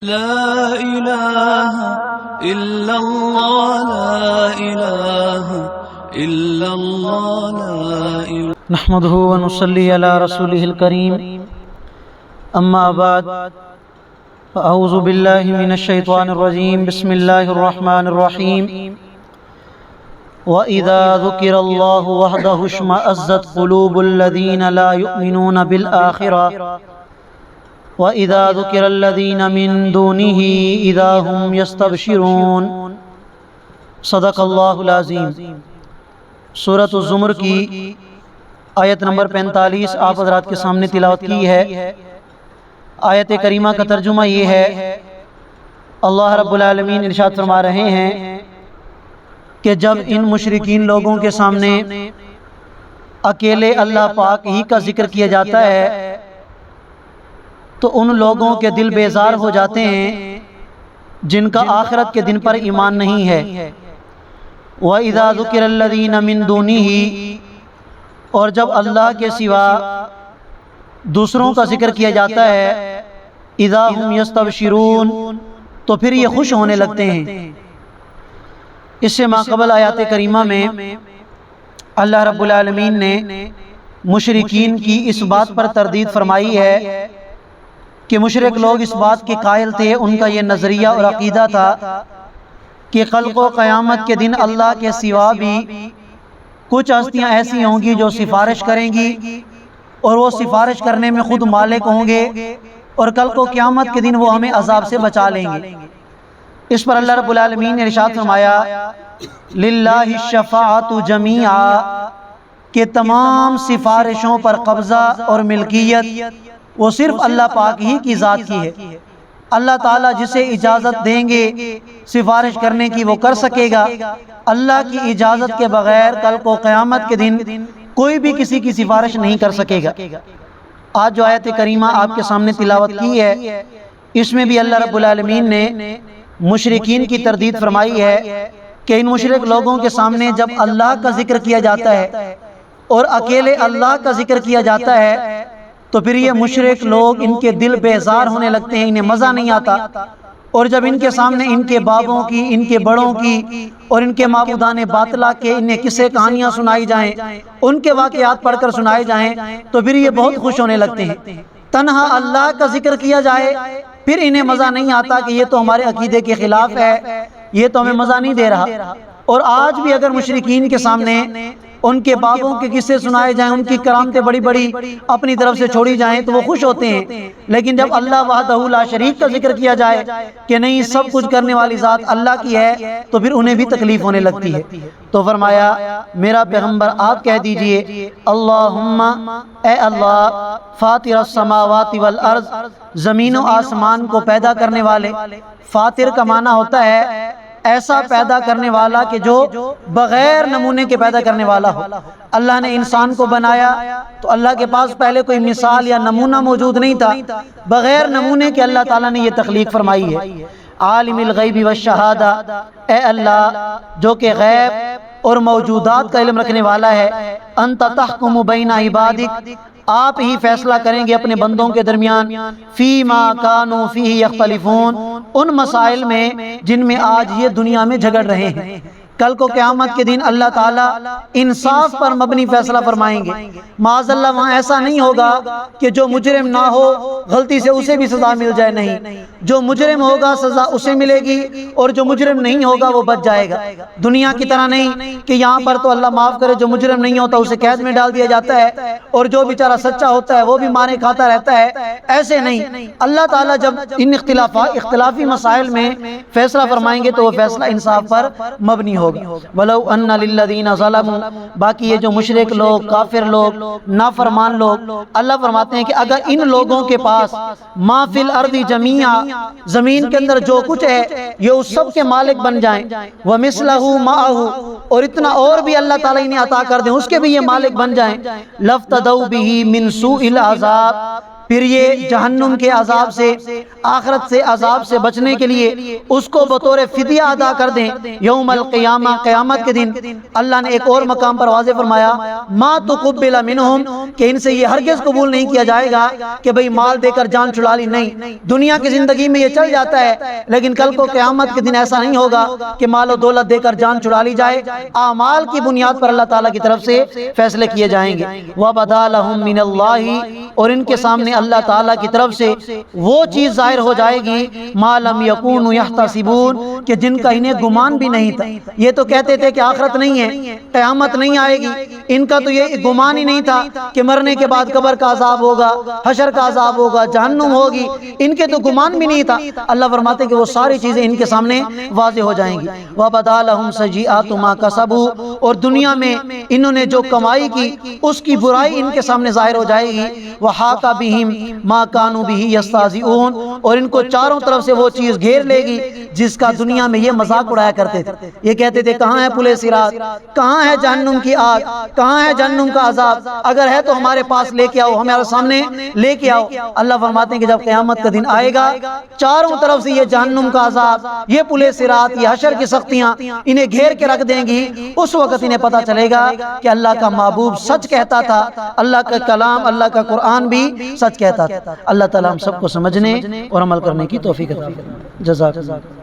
لا إله إلا الله لا إله إلا الله لا إله نحمده ونصلي على رسوله الكريم أما بعد فأعوذ بالله من الشيطان الرجيم بسم الله الرحمن الرحيم وإذا ذكر الله وحده اشمأزت قلوب الذين لا يؤمنون بالآخرة وَإِذَا ذُكِرَ الَّذِينَ مِن دُونِهِ إِذَا هُمْ يَسْتَبْشِرُونَ صدق اللہ العظیم۔ سورۃ الزمر کی آیت نمبر 45 آپ حضرات کے سامنے تلاوت کی ہے۔ آیت کریمہ کا ترجمہ یہ ہے، اللہ رب العالمین ارشاد فرما رہے ہیں کہ جب ان مشرکین لوگوں کے سامنے اکیلے اللہ پاک ہی کا ذکر کیا جاتا ہے تو ان لوگوں کے دل بیزار ہو جاتے ہیں جن کا آخرت کے دن پر ایمان نہیں ہے۔ وَإِذَا ذُكِرَ الَّذِينَ مِن دُونِهِ، اور جب اللہ کے سوا دوسروں کا ذکر کیا جاتا ہے، اِذَا هُمْ يَسْتَبْشِرُونَ، تو پھر یہ خوش ہونے لگتے ہیں۔ اس سے ماقبل آیات کریمہ میں اللہ رب العالمین نے مشرکین کی اس بات پر تردید فرمائی ہے کہ مشرک لوگ اس بات کے قائل تھے، ان کا یہ نظریہ اور عقیدہ تھا کہ خلق و قیامت کے دن اللہ کے سوا بھی کچھ ہستیاں ایسی ہوں گی جو سفارش کریں گی اور وہ سفارش کرنے میں خود مالک ہوں گے، اور کل کو قیامت کے دن وہ ہمیں عذاب سے بچا لیں گے۔ اس پر اللہ رب العالمین نے ارشاد فرمایا للہ الشفاعۃ جمیعا، کہ تمام سفارشوں پر قبضہ اور ملکیت وہ صرف اللہ پاک ہی کی ذات کی ہے۔ اللہ تعالیٰ جسے اجازت دیں گے سفارش کرنے کی وہ کر سکے گا، اللہ کی اجازت کے بغیر کل کو قیامت کے دن کوئی بھی کسی کی سفارش نہیں کر سکے گا۔ آج جو آیت کریمہ آپ کے سامنے تلاوت کی ہے، اس میں بھی اللہ رب العالمین نے مشرکین کی تردید فرمائی ہے کہ ان مشرک لوگوں کے سامنے جب اللہ کا ذکر کیا جاتا ہے اور اکیلے اللہ کا ذکر کیا جاتا ہے تو پھر یہ مشرک لوگ ان کے دل بیزار ہونے لگتے ہیں، انہیں مزہ نہیں آتا، اور جب ان کے سامنے ان کے بابوں کی، ان کے بڑوں کی اور ان کے معبودان باطلہ کے انہیں قصے کہانیاں سنائی جائیں، ان کے واقعات پڑھ کر سنائے جائیں تو پھر یہ بہت خوش ہونے لگتے ہیں۔ تنہا اللہ کا ذکر کیا جائے پھر انہیں مزہ نہیں آتا کہ یہ تو ہمارے عقیدے کے خلاف ہے، یہ تو ہمیں مزہ نہیں دے رہا۔ اور آج بھی اگر مشرکین کے سامنے ان کے بابوں کے قصے سنائے جائیں، ان کی کرامتیں بڑی بڑی اپنی طرف سے چھوڑی جائیں تو وہ خوش ہوتے ہیں، لیکن جب اللہ وحدہ لا شریک کا ذکر کیا جائے کہ نہیں سب کچھ کرنے والی ذات اللہ کی ہے تو پھر انہیں بھی تکلیف ہونے لگتی ہے۔ تو فرمایا میرا پیغمبر آپ کہہ دیجئے اللہم، اے اللہ فاطر السماوات والارض، زمین و آسمان کو پیدا کرنے والے۔ فاطر کا معنی ہوتا ہے ایسا پیدا کرنے والا کہ جو بغیر نمونے کے پیدا کرنے والا ہو۔ اللہ نے انسان کو بنایا تو اللہ کے پاس پہلے کوئی مثال یا نمونہ موجود نہیں تھا، بغیر نمونے کے اللہ تعالیٰ نے یہ تخلیق فرمائی ہے۔ عالم الغیب والشہادہ، اے اللہ جو کہ غیب اور موجودات کا علم رکھنے والا ہے، انت تحکم بین عبادک، آپ ہی فیصلہ کریں گے اپنے بندوں کے درمیان، فیما کانوا فیہ یختلفون، ان مسائل میں جن میں آج یہ دنیا میں جھگڑ رہے ہیں۔ کل کو قیامت کے دن اللہ تعالیٰ انصاف پر مبنی فیصلہ فرمائیں گے۔ معاذ اللہ وہاں ایسا نہیں ہوگا کہ جو مجرم نہ ہو غلطی سے اسے بھی سزا مل جائے، نہیں، جو مجرم ہوگا سزا اسے ملے گی اور جو مجرم نہیں ہوگا وہ بچ جائے گا۔ دنیا کی طرح نہیں کہ یہاں پر تو اللہ معاف کرے جو مجرم نہیں ہوتا اسے قید میں ڈال دیا جاتا ہے اور جو بیچارہ سچا ہوتا ہے وہ بھی مارے کھاتا رہتا ہے، ایسے نہیں۔ اللہ تعالیٰ جب ان اختلافی مسائل میں فیصلہ فرمائیں گے تو وہ فیصلہ انصاف پر مبنی ہوگا۔ وَلَوْ أَنَّ لِلَّذِينَ ظَلَمُوا، باقی یہ جو مشرک لوگ، کافر لوگ، نافرمان لوگ، اللہ فرماتے ہیں کہ اگر ان لوگوں کے پاس مَا فِي الْأَرْضِ جَمِيعًا، زمین کے اندر جو کچھ ہے یہ اس سب کے مالک بن جائیں، وَمِثْلَهُ مَعَهُ، اور اتنا اور بھی اللہ تعالیٰ انہیں عطا کر دیں اس کے بھی یہ مالک بن جائیں، لَافْتَدَوْا بِهِ مِنْ سُوءِ الْعَذَابِ، پھر یہ جہنم کے عذاب سے، آخرت سے عذاب سے بچنے کے لیے اس کو بطور فدیہ ادا کر دیں یوم القیامہ، قیامت کے دن۔ اللہ نے ایک اور مقام پر واضح فرمایا ما تقبل منہم، کہ ان سے یہ ہرگز قبول نہیں کیا جائے گا کہ بھئی مال دے کر جان چھڑا لی، نہیں، دنیا کی زندگی میں یہ چل جاتا ہے، لیکن کل کو قیامت کے دن ایسا نہیں ہوگا کہ مال و دولت دے کر جان چھڑا لی جائے، اعمال کی بنیاد پر اللہ تعالیٰ کی طرف سے فیصلے کیے جائیں گے۔ وَبَدَا لَهُم مِّنَ اللَّهِ، اور ان کے سامنے اللہ تعالیٰ کی طرف سے وہ چیز ظاہر ہو جائے گی مَا لَمْ يَكُونُوا يَحْتَسِبُونَ، کہ جن کا انہیں گمان بھی نہیں تھا۔ یہ تو کہتے تھے کہ آخرت نہیں ہے، قیامت نہیں آئے گی، ان کا تو یہ گمان ہی نہیں تھا کہ مرنے کے بعد قبر کا عذاب ہوگا، حشر کا عذاب ہوگا، جہنم ہوگی، ان کے تو گمان بھی نہیں تھا۔ اللہ فرماتے ہیں کہ وہ ساری چیزیں ان کے سامنے واضح ہو جائیں گی۔ وَبَدَا لَهُمْ سَيِّئَاتُ مَا كَسَبُوا، اور دنیا میں انہوں نے جو کمائی کی اس کی برائی ان کے سامنے ظاہر ہو جائے گی۔ وَحَاقَ بِهِمْ مَا كَانُوا بِهِ يَسْتَهْزِئُونَ، اور ان کو چاروں طرف سے وہ چیز گھیر لے گی جس کا دنیا میں یہ مذاق اڑایا کرتے تھے۔ یہ کہتے تھے کہاں ہے پل صراط، کہاں ہے جہنم کی آگ، کہاں ہے جہنم کا عذاب، اگر ہے تو ہمارے پاس لے کے آؤ، ہمارے سامنے لے کے آؤ۔ اللہ فرماتے ہیں کہ جب قیامت کا دن آئے گا، چاروں طرف سے یہ جہنم کا عذاب، یہ پل صراط، یہ حشر کی سختیاں انہیں گھیر کے رکھ دیں گی۔ اس وقت انہیں پتہ چلے گا کہ اللہ کا محبوب سچ کہتا تھا، اللہ کا کلام، اللہ کا قرآن بھی سچ کہتا تھا۔ اللہ تعالیٰ ہم سب کو سمجھنے اور عمل کرنے کی توفیق عطا فرمائے۔ جزاک اللہ۔